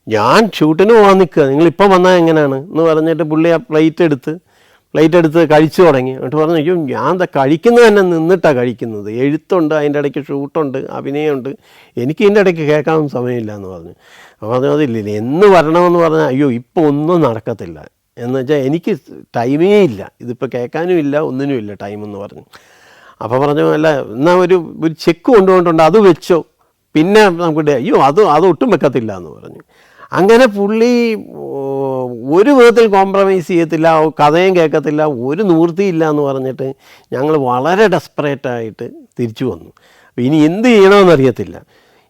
ഞാൻ ഷൂട്ടിന് പോകാൻ നിൽക്കുക, നിങ്ങളിപ്പം വന്നാൽ എങ്ങനെയാണ് എന്ന് പറഞ്ഞിട്ട് പുള്ളി ആ പ്ലേറ്റ് എടുത്ത് കഴിച്ചു തുടങ്ങി. എന്നിട്ട് പറഞ്ഞു അയ്യോ, ഞാൻ എന്താ കഴിക്കുന്നത് തന്നെ നിന്നിട്ടാണ് കഴിക്കുന്നത്, എഴുത്തുണ്ട്, അതിൻ്റെ ഇടയ്ക്ക് ഷൂട്ടുണ്ട്, അഭിനയമുണ്ട്, എനിക്ക് ഇതിൻ്റെ ഇടയ്ക്ക് കേൾക്കാനും സമയമില്ല എന്ന് പറഞ്ഞു. അപ്പോൾ പറഞ്ഞു അതില്ല എന്ന് വരണമെന്ന് പറഞ്ഞാൽ അയ്യോ ഇപ്പോൾ ഒന്നും നടക്കത്തില്ല, എന്ന് വെച്ചാൽ എനിക്ക് ടൈമേ ഇല്ല, ഇതിപ്പോൾ കേൾക്കാനും ഇല്ല, ഒന്നിനും ഇല്ല ടൈമെന്ന് പറഞ്ഞു. അപ്പോൾ പറഞ്ഞു അല്ല എന്നാൽ ഒരു ചെക്ക് കൊണ്ടുപോയിട്ടുണ്ട്, അത് വെച്ചോ, പിന്നെ നമുക്ക് അയ്യോ അത് ഒട്ടും വെക്കത്തില്ല എന്ന് പറഞ്ഞു. അങ്ങനെ പുള്ളി ഒരു വിധത്തിൽ കോംപ്രമൈസ് ചെയ്യത്തില്ല, കഥയും കേൾക്കത്തില്ല, ഒരു നിവൃത്തിയില്ല എന്ന് പറഞ്ഞിട്ട് ഞങ്ങൾ വളരെ ഡെസ്പറേറ്റായിട്ട് തിരിച്ചു വന്നു. ഇനി എന്ത് ചെയ്യണമെന്നറിയത്തില്ല.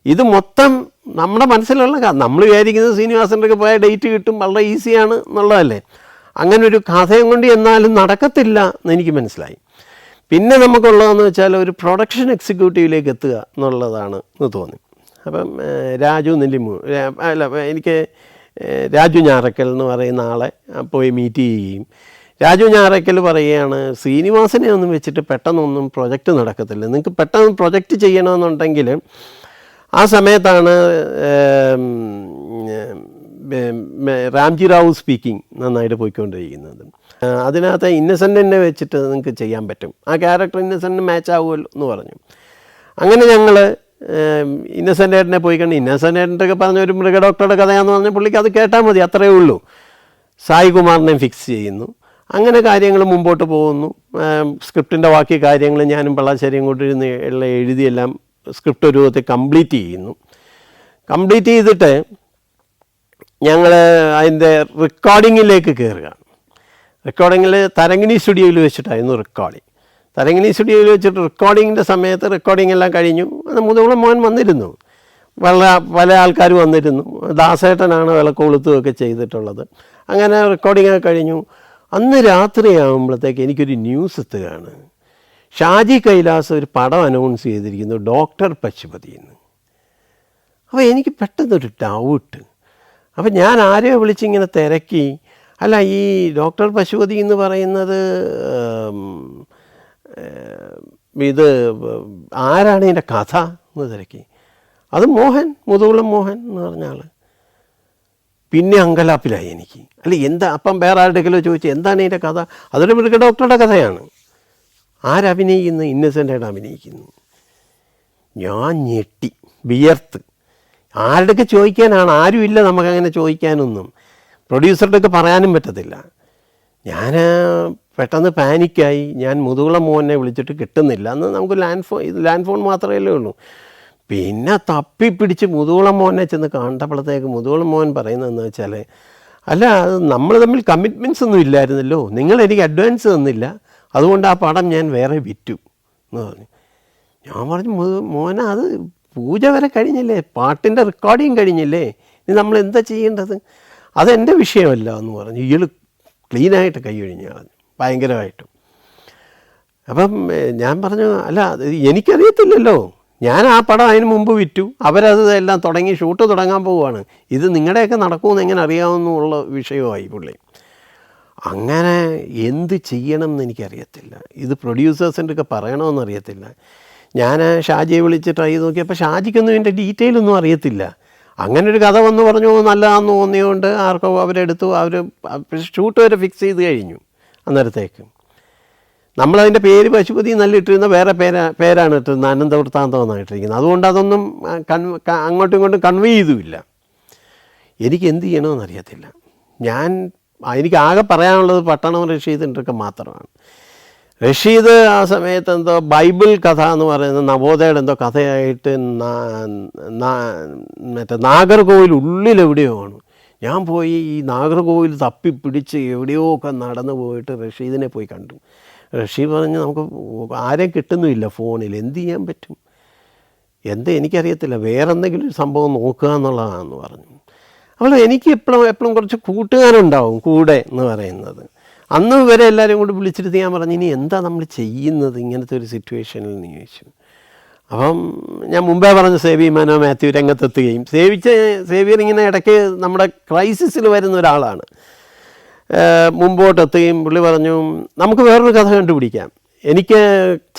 ഇത് മൊത്തം നമ്മുടെ മനസ്സിലുള്ള നമ്മൾ വിചാരിക്കുന്നത് ശ്രീനിവാസൻ്റെ പോയ ഡേറ്റ് കിട്ടും, വളരെ ഈസിയാണ് എന്നുള്ളതല്ലേ. അങ്ങനെ ഒരു കഥയും കൊണ്ട് എന്നാലും നടക്കത്തില്ല എന്ന് എനിക്ക് മനസ്സിലായി. പിന്നെ നമുക്കുള്ളതെന്ന് വെച്ചാൽ ഒരു പ്രൊഡക്ഷൻ എക്സിക്യൂട്ടീവിലേക്ക് എത്തുക എന്നുള്ളതാണ് എന്ന് തോന്നി. അപ്പം എനിക്ക് രാജു ഞാറക്കൽ എന്ന് പറയുന്ന ആളെ പോയി മീറ്റ് ചെയ്യുകയും രാജു ഞാറക്കൽ പറയുകയാണ് ശ്രീനിവാസനെ ഒന്നും വെച്ചിട്ട് പെട്ടെന്നൊന്നും പ്രൊജക്റ്റ് നടക്കത്തില്ല, നിങ്ങൾക്ക് പെട്ടെന്ന് പ്രൊജക്റ്റ് ചെയ്യണമെന്നുണ്ടെങ്കിൽ ആ സമയത്താണ് രാംജി റാവു സ്പീക്കിംഗ് നന്നായിട്ട് പോയിക്കൊണ്ടിരിക്കുന്നത്. അതിനകത്ത് ഇന്നസെൻറ്റിനെ വെച്ചിട്ട് നിങ്ങൾക്ക് ചെയ്യാൻ പറ്റും, ആ ക്യാരക്ടർ ഇന്നസെൻറ്റിന് മാച്ച് ആവുമല്ലോ എന്ന് പറഞ്ഞു. അങ്ങനെ ഞങ്ങൾ ഇന്നസെൻ്റ് ഏട്ടനെ പോയി കണ്ട് ഇന്നസെൻ്റ് ഏട്ടൻ്റെയൊക്കെ പറഞ്ഞ ഒരു മൃഗഡോക്ടറുടെ കഥയാണെന്ന് പറഞ്ഞാൽ പുള്ളിക്ക് അത് കേട്ടാൽ മതി, അത്രയേ ഉള്ളൂ. സായി കുമാറിനെ ഫിക്സ് ചെയ്യുന്നു. അങ്ങനെ കാര്യങ്ങൾ മുമ്പോട്ട് പോകുന്നു. സ്ക്രിപ്റ്റിൻ്റെ ബാക്കി കാര്യങ്ങൾ ഞാനും പള്ളാശ്ശേരിയും കൊണ്ടിരുന്ന് എഴുതിയെല്ലാം സ്ക്രിപ്റ്റ് രൂപത്തിൽ കംപ്ലീറ്റ് ചെയ്യുന്നു. കംപ്ലീറ്റ് ചെയ്തിട്ട് ഞങ്ങൾ അതിൻ്റെ റെക്കോർഡിങ്ങിലേക്ക് കയറുകയാണ്. റെക്കോർഡിങ്ങിൽ തരങ്കിണി സ്റ്റുഡിയോയിൽ വെച്ചിട്ടായിരുന്നു റെക്കോർഡിങ്. തരങ്കിണി സ്റ്റുഡിയോയിൽ വെച്ചിട്ട് റെക്കോർഡിങ്ങിൻ്റെ സമയത്ത് റെക്കോർഡിംഗ് എല്ലാം കഴിഞ്ഞു. മുതുകുളം മോൻ വന്നിരുന്നു, പല ആൾക്കാർ വന്നിരുന്നു. ദാസേട്ടനാണ് വിളക്കൊളുത്തുമൊക്കെ ചെയ്തിട്ടുള്ളത്. അങ്ങനെ റെക്കോർഡിംഗ് ഒക്കെ കഴിഞ്ഞു. അന്ന് രാത്രിയാകുമ്പോഴത്തേക്ക് എനിക്കൊരു ന്യൂസ് എത്തുകയാണ്, ഷാജി കൈലാസ് ഒരു പടം അനൗൺസ് ചെയ്തിരിക്കുന്നു, ഡോക്ടർ പശുപതി എന്ന്. അപ്പോൾ എനിക്ക് പെട്ടെന്നൊരു ഡൗട്ട്. അപ്പോൾ ഞാൻ ആരെയോ വിളിച്ചിങ്ങനെ തിരക്കി, അല്ല ഈ ഡോക്ടർ പശുപതി എന്ന് പറയുന്നത് ഇത് ആരാണ് ഇതിൻ്റെ കഥ എന്ന് തിരക്കി. അത് മോഹൻ, മുതുകുളം മോഹൻ എന്ന് പറഞ്ഞ ആൾ. പിന്നെ അങ്കലാപ്പിലായി എനിക്ക്. അല്ല എന്താ, അപ്പം വേറെ ആരുടെയെങ്കിലും ചോദിച്ചു എന്താണ് ഇതിൻ്റെ കഥ? അതൊരു മൃഗ ഡോക്ടറുടെ കഥയാണ്. ആരഭിനയിക്കുന്നു? ഇന്നസെൻ്റായിട്ട് അഭിനയിക്കുന്നു. ഞാൻ ഞെട്ടി വിയർത്ത്. ആരുടെയൊക്കെ ചോദിക്കാനാണ്, ആരുമില്ല നമുക്കങ്ങനെ ചോദിക്കാനൊന്നും, പ്രൊഡ്യൂസറുടെയൊക്കെ പറയാനും പറ്റത്തില്ല. ഞാൻ പെട്ടെന്ന് പാനിക്കായി. ഞാൻ മുതുകുളം മോഹനെ വിളിച്ചിട്ട് കിട്ടുന്നില്ല. അന്ന് നമുക്ക് ലാൻഡ് ഫോൺ മാത്രമേ ഉള്ളൂ. പിന്നെ തപ്പിപ്പിടിച്ച് മുതുകുളം മോഹനെ ചെന്ന് കണ്ടപ്പോഴത്തേക്ക് മുതുകുളം മോഹൻ പറയുന്നതെന്ന് വെച്ചാൽ അല്ല അത് നമ്മൾ തമ്മിൽ കമ്മിറ്റ്മെൻറ്റ്സ് ഒന്നും ഇല്ലായിരുന്നല്ലോ, നിങ്ങളെനിക്ക് അഡ്വാൻസ് തന്നില്ല, അതുകൊണ്ട് ആ പടം ഞാൻ വേറെ വിറ്റു എന്ന് പറഞ്ഞു. ഞാൻ പറഞ്ഞു മോഹന അത് പൂജ വരെ കഴിഞ്ഞില്ലേ, പാട്ടിൻ്റെ റെക്കോർഡിങ് കഴിഞ്ഞില്ലേ, ഇനി നമ്മൾ എന്താ ചെയ്യേണ്ടത്, അതെൻ്റെ വിഷയമല്ല എന്ന് പറഞ്ഞു. ഇയാൾ ക്ലീനായിട്ട് കൈ ഒഴിഞ്ഞ് കളഞ്ഞു ഭയങ്കരമായിട്ടും. അപ്പം ഞാൻ പറഞ്ഞു അല്ല എനിക്കറിയത്തില്ലല്ലോ, ഞാൻ ആ പടം അതിന് മുമ്പ് വിറ്റു, അവരത് എല്ലാം തുടങ്ങി ഷൂട്ട് തുടങ്ങാൻ പോവുകയാണ്, ഇത് നിങ്ങളുടെയൊക്കെ നടക്കുമെന്ന് എങ്ങനെ അറിയാവുന്നുള്ള വിഷയമായി പുള്ളി. അങ്ങനെ എന്ത് ചെയ്യണം എന്ന് എനിക്കറിയത്തില്ല, ഇത് പ്രൊഡ്യൂസേഴ്സിൻ്റെ ഒക്കെ പറയണമെന്നറിയത്തില്ല. ഞാൻ ഷാജിയെ വിളിച്ച് ട്രൈ ചെയ്ത് നോക്കിയപ്പോൾ ഷാജിക്കൊന്നും ഇതിൻ്റെ ഡീറ്റെയിൽ ഒന്നും അറിയത്തില്ല. അങ്ങനെ ഒരു കഥ വന്ന് പറഞ്ഞു നല്ലതാണെന്ന് തോന്നിയുകൊണ്ട് ആർക്കോ അവരെടുത്തു, അവർ ഷൂട്ട് വരെ ഫിക്സ് ചെയ്ത് കഴിഞ്ഞു. അന്നേരത്തേക്ക് നമ്മളതിൻ്റെ പേര് പശുപതി നല്ല ഇട്ടിരുന്ന വേറെ പേരാണ് ഇട്ടിരുന്നത്, അനന്തവൃത്താന്തമെന്നാണ് ഇട്ടിരിക്കുന്നത്. അതുകൊണ്ട് അതൊന്നും അങ്ങോട്ടും ഇങ്ങോട്ടും കൺവേ ചെയ്തുമില്ല. എനിക്ക് എന്ത് ചെയ്യണമെന്നറിയത്തില്ല. എനിക്ക് ആകെ പറയാനുള്ളത് പട്ടണം റഷീദിൻ്റെയൊക്കെ മാത്രമാണ്. റഷീദ് ആ സമയത്ത് എന്തോ ബൈബിൾ കഥ എന്ന് പറയുന്നത് നവോദയയുടെ എന്തോ കഥയായിട്ട് മറ്റേ നാഗർകോവിൽ ഉള്ളിലെവിടെയോ ആണ്. ഞാൻ പോയി ഈ നാഗർകോവിൽ തപ്പിപ്പിടിച്ച് എവിടെയോ ഒക്കെ നടന്നു പോയിട്ട് റഷീദിനെ പോയി കണ്ടു. റഷീദ് പറഞ്ഞ് നമുക്ക് ആരെയും കിട്ടുന്നുമില്ല ഫോണിൽ, എന്ത് ചെയ്യാൻ പറ്റും, എനിക്കറിയത്തില്ല, വേറെ എന്തെങ്കിലും ഒരു സംഭവം നോക്കുക എന്നുള്ളതാണെന്ന് പറഞ്ഞു. അപ്പോൾ എനിക്ക് എപ്പോഴും കുറച്ച് കൂട്ടുകാരുണ്ടാവും കൂടെ എന്ന് പറയുന്നത്. അന്ന് ഇവരെ എല്ലാവരും കൂടി വിളിച്ചിട്ട് ഞാൻ പറഞ്ഞു ഇനി എന്താ നമ്മൾ ചെയ്യുന്നത് ഇങ്ങനത്തെ ഒരു സിറ്റുവേഷനിൽ എന്ന് ചോദിച്ചു. അപ്പം ഞാൻ മുമ്പേ പറഞ്ഞ സേവി മനോ മാത്യു രംഗത്തെത്തുകയും സേവിയർ ഇങ്ങനെ ഇടയ്ക്ക് നമ്മുടെ ക്രൈസിസിൽ വരുന്ന ഒരാളാണ്. മുമ്പോട്ടെത്തുകയും പുള്ളി പറഞ്ഞു നമുക്ക് വേറൊരു കഥ കണ്ടുപിടിക്കാം. എനിക്ക്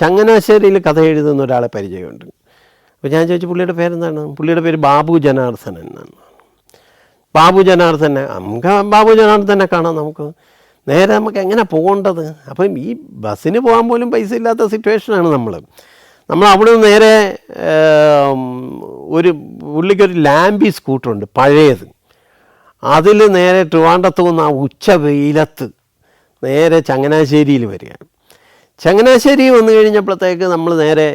ചങ്ങനാശ്ശേരിയിൽ കഥ എഴുതുന്ന ഒരാളെ പരിചയമുണ്ട്. അപ്പോൾ ഞാൻ ചോദിച്ചു പുള്ളിയുടെ പേരെന്താണ്? പുള്ളിയുടെ പേര് ബാബു ജനാർദ്ദനൻ എന്നാണ്. ബാബു ജനാർദ്ദനെ കാണാം. നമുക്ക് എങ്ങനെ പോകേണ്ടത്? അപ്പം ഈ ബസ്സിന് പോകാൻ പോലും പൈസ ഇല്ലാത്ത സിറ്റുവേഷനാണ് നമ്മൾ അവിടെ നിന്ന് നേരെ പുള്ളിക്കൊരു ലാംബി സ്കൂട്ടറുണ്ട് പഴയത്, അതിൽ നേരെ ട്രിവാൻഡ്രത്ത് നിന്ന് ആ ഉച്ച വെയിലത്ത് നേരെ ചങ്ങനാശ്ശേരിയിൽ വരികയാണ്. ചങ്ങനാശ്ശേരി വന്നു കഴിഞ്ഞപ്പോഴത്തേക്ക് നമ്മൾ നേരെ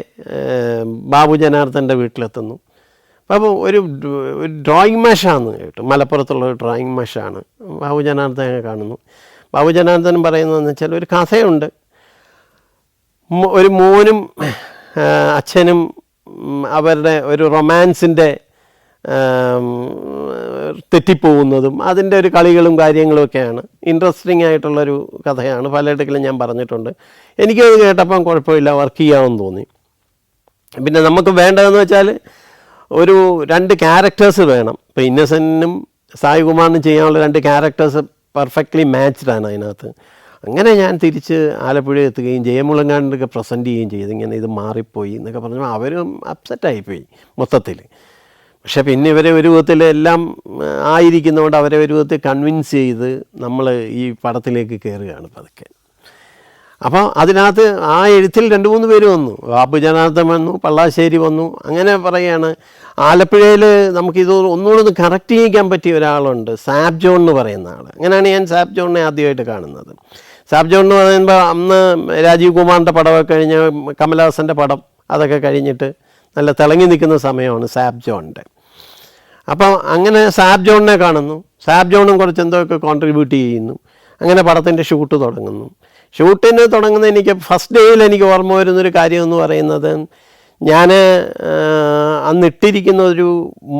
ബാബു ജനാർദ്ദൻ്റെ വീട്ടിലെത്തുന്നു. അപ്പോൾ ഒരു ഡ്രോയിങ് മാഷാന്ന് കേട്ടു, മലപ്പുറത്തുള്ള ഒരു ഡ്രോയിങ് മാഷാണ്. ബാബു ജനാർദ്ദനെ കാണുന്നു. ബാബു ജനാർദ്ദൻ പറയുന്നതെന്ന് വെച്ചാൽ ഒരു കഥയുണ്ട്, ഒരു മോനും അച്ഛനും അവരുടെ ഒരു റൊമാൻസിൻ്റെ തെറ്റിപ്പോകുന്നതും അതിൻ്റെ ഒരു കളികളും കാര്യങ്ങളുമൊക്കെയാണ്. ഇൻട്രസ്റ്റിംഗ് ആയിട്ടുള്ളൊരു കഥയാണ്, പലയിടങ്ങളിലും ഞാൻ പറഞ്ഞിട്ടുണ്ട്. എനിക്കത് കേട്ടപ്പം കുഴപ്പമില്ല, വർക്ക് ചെയ്യാമെന്ന് തോന്നി. പിന്നെ നമുക്ക് വേണ്ടതെന്ന് വെച്ചാൽ ഒരു 2 ക്യാരക്ടേഴ്സ് വേണം. ഇപ്പോൾ ഇന്നസെൻറ്റിനും സായികുമാറിനും ചെയ്യാനുള്ള 2 ക്യാരക്ടേഴ്സ് പെർഫെക്റ്റ്ലി മാച്ച്ഡാണ് അതിനകത്ത്. അങ്ങനെ ഞാൻ തിരിച്ച് ആലപ്പുഴ എത്തുകയും ജയമുളങ്ങാണ്ടൊക്കെ പ്രസൻറ്റ് ചെയ്യുകയും ചെയ്തു. ഇങ്ങനെ ഇത് മാറിപ്പോയി എന്നൊക്കെ പറഞ്ഞു. അവരും അപ്സെറ്റായിപ്പോയി മൊത്തത്തിൽ. പക്ഷേ പിന്നെ ഇവരെ ഒരു വിധത്തിൽ എല്ലാം ആയിരിക്കുന്നതുകൊണ്ട് അവരെ ഒരു വിധത്തിൽ കൺവിൻസ് ചെയ്ത് നമ്മൾ ഈ പടത്തിലേക്ക് കയറുകയാണ് പതുക്കെ. അപ്പോൾ അതിനകത്ത് ആ എഴുത്തിൽ 2-3 പേര് വന്നു. ബാബു ജനാർദ്ദൻ വന്നു, പള്ളാശ്ശേരി വന്നു. അങ്ങനെ പറയുകയാണ്. ആലപ്പുഴയിൽ നമുക്കിത് ഒന്നുകൂടെ കറക്റ്റ് ചെയ്യിക്കാൻ പറ്റിയ ഒരാളുണ്ട്, സാബ് ജോൺ എന്ന് പറയുന്ന ആൾ. അങ്ങനെയാണ് ഞാൻ സാബ് ജോണിനെ ആദ്യമായിട്ട് കാണുന്നത്. സാബ് ജോൺ എന്ന് പറയുമ്പോൾ അന്ന് രാജീവ് കുമാറിൻ്റെ പടമൊക്കെ കഴിഞ്ഞ് കമലഹാസൻ്റെ പടം അതൊക്കെ കഴിഞ്ഞിട്ട് നല്ല തിളങ്ങി നിൽക്കുന്ന സമയമാണ് സാബ് ജോണിൻ്റെ. അപ്പം അങ്ങനെ സാബ് ജോണിനെ കാണുന്നു. സാബ് ജോണും കുറച്ച് എന്തൊക്കെ കോൺട്രിബ്യൂട്ട് ചെയ്യുന്നു. അങ്ങനെ പടത്തിൻ്റെ ഷൂട്ട് തുടങ്ങുന്നു. ഷൂട്ടിന് തുടങ്ങുന്ന എനിക്ക് ഫസ്റ്റ് ഡേയിൽ എനിക്ക് ഓർമ്മ വരുന്നൊരു കാര്യം എന്ന് പറയുന്നത്, ഞാൻ അന്ന് ഇട്ടിരിക്കുന്ന ഒരു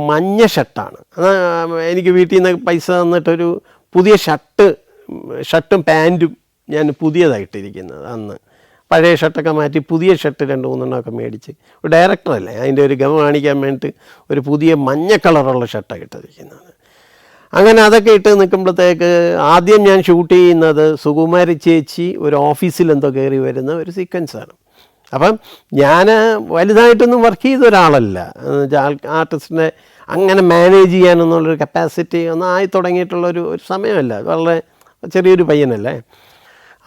മഞ്ഞ ഷർട്ടാണ്. എനിക്ക് വീട്ടിൽ നിന്ന് പൈസ തന്നിട്ടൊരു പുതിയ ഷർട്ടും പാൻറ്റും ഞാൻ പുതിയതായിട്ടിരിക്കുന്നത്. അന്ന് പഴയ ഷർട്ടൊക്കെ മാറ്റി പുതിയ ഷർട്ട് 2-3 മേടിച്ച്, ഒരു ഡയറക്ടറല്ലേ അതിൻ്റെ ഒരു ഗമ കാണിക്കാൻ വേണ്ടിയിട്ട് ഒരു പുതിയ മഞ്ഞ കളറുള്ള ഷർട്ടാണ് ഇട്ടിരിക്കുന്നത്. അങ്ങനെ അതൊക്കെ ഇട്ട് നിൽക്കുമ്പോഴത്തേക്ക് ആദ്യം ഞാൻ ഷൂട്ട് ചെയ്യുന്നത് സുകുമാരി ചേച്ചി ഒരു ഓഫീസിൽ എന്തോ കയറി വരുന്ന ഒരു സീക്വൻസാണ്. അപ്പം ഞാൻ വലുതായിട്ടൊന്നും വർക്ക് ചെയ്ത ഒരാളല്ല, ആർട്ടിസ്റ്റിനെ അങ്ങനെ മാനേജ് ചെയ്യാനെന്നുള്ളൊരു കപ്പാസിറ്റി ഒന്നും ആയി തുടങ്ങിയിട്ടുള്ളൊരു സമയമല്ല, വളരെ ചെറിയൊരു പയ്യനല്ലേ.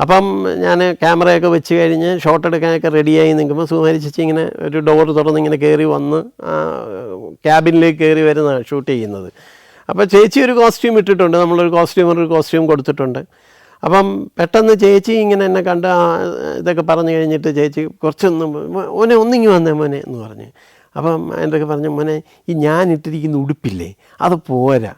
അപ്പം ഞാൻ ക്യാമറയൊക്കെ വെച്ച് കഴിഞ്ഞ് ഷോട്ട് എടുക്കാനൊക്കെ റെഡിയായി നിൽക്കുമ്പോൾ സുകുമാരി ചേച്ചി ഇങ്ങനെ ഒരു ഡോർ തുറന്ന് ഇങ്ങനെ കയറി വന്ന് ക്യാബിനിലേക്ക് കയറി വരുന്നതാണ് ഷൂട്ട് ചെയ്യുന്നത്. അപ്പോൾ ചേച്ചി ഒരു കോസ്റ്റ്യൂം ഇട്ടിട്ടുണ്ട്, നമ്മളൊരു കോസ്റ്റ്യൂം കൊടുത്തിട്ടുണ്ട്. അപ്പം പെട്ടെന്ന് ചേച്ചി ഇങ്ങനെ എന്നെ കണ്ട് ഇതൊക്കെ പറഞ്ഞു കഴിഞ്ഞിട്ട് ചേച്ചി ഒന്നിങ്ങി വന്നേ മോനെ എന്ന് പറഞ്ഞ്. അപ്പം എൻ്റെ പറഞ്ഞു മോനെ ഈ ഞാൻ ഇട്ടിരിക്കുന്ന ഉടുപ്പില്ലേ അത് പോരാ,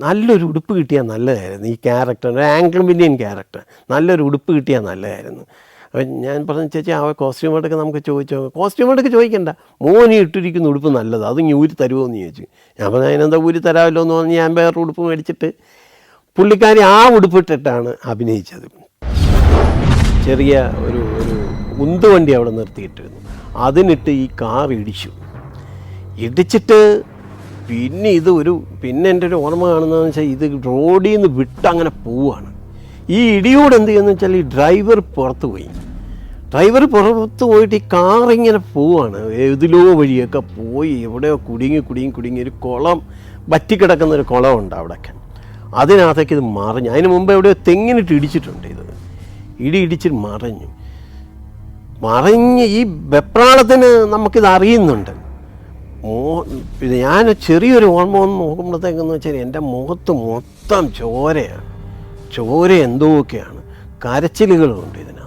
നല്ലൊരു ഉടുപ്പ് കിട്ടിയാൽ നല്ലതായിരുന്നു. ഈ ക്യാരക്ടർ ആംഗ്ലോ ഇന്ത്യൻ ക്യാരക്ടർ, നല്ലൊരു ഉടുപ്പ് കിട്ടിയാൽ നല്ലതായിരുന്നു. അപ്പം ഞാൻ പറഞ്ഞു ചേച്ചി ആ കോസ്റ്റ്യൂമോടൊക്കെ നമുക്ക് കോസ്റ്റ്യൂമോടൊക്കെ ചോദിക്കണ്ട, മോനി ഇട്ടിരിക്കുന്ന ഉടുപ്പ് നല്ലത്, അത് ഇനി ഊരി തരുമോ എന്ന് ചോദിച്ചു. ഞാൻ പറഞ്ഞു അതിനെന്താ ഊരി തരാമല്ലോ എന്ന് പറഞ്ഞ് ഞാൻ വേറെ ഉടുപ്പ് മേടിച്ചിട്ട് പുള്ളിക്കാരി ആ ഉടുപ്പിട്ടിട്ടാണ് അഭിനയിച്ചത്. ചെറിയ ഒരു ഉന്തുവണ്ടി അവിടെ നിർത്തിയിട്ടിരുന്നു, അതിനിട്ട് ഈ കാർ ഇടിച്ചിട്ട് പിന്നെ എൻ്റെ ഒരു ഓർമ്മ കാണുന്നതെന്ന് വെച്ചാൽ ഇത് റോഡിൽ നിന്ന് വിട്ടങ്ങനെ പോവുകയാണ്. ഈ ഇടിയോട് എന്ത് ചെയ്യുന്നു വെച്ചാൽ ഈ ഡ്രൈവർ പുറത്ത് പോയിട്ട് ഈ കാറിങ്ങനെ പോവുകയാണ്. ഏതിലോ വഴിയൊക്കെ പോയി എവിടെയോ കുടുങ്ങി ഒരു കുളം, വറ്റിക്കിടക്കുന്നൊരു കുളമുണ്ട് അവിടെയൊക്കെ. അതിനകത്തേക്ക് ഇത് മറിഞ്ഞു. അതിന് മുമ്പ് എവിടെയോ തെങ്ങിനിട്ട് ഇടിച്ചിട്ടുണ്ട്. ഇടിച്ചിട്ട് മറിഞ്ഞ് ഈ വെപ്രാളത്തിന് നമുക്കിത് അറിയുന്നുണ്ട്. ഞാൻ ചെറിയൊരു ഓർമ്മ വന്ന് നോക്കുമ്പോഴത്തേക്കെന്ന് വെച്ചാൽ എൻ്റെ മുഖത്ത് മൊത്തം ചോര എന്തൊക്കെയാണ്, കരച്ചിലുകളുണ്ട് ഇതിന്.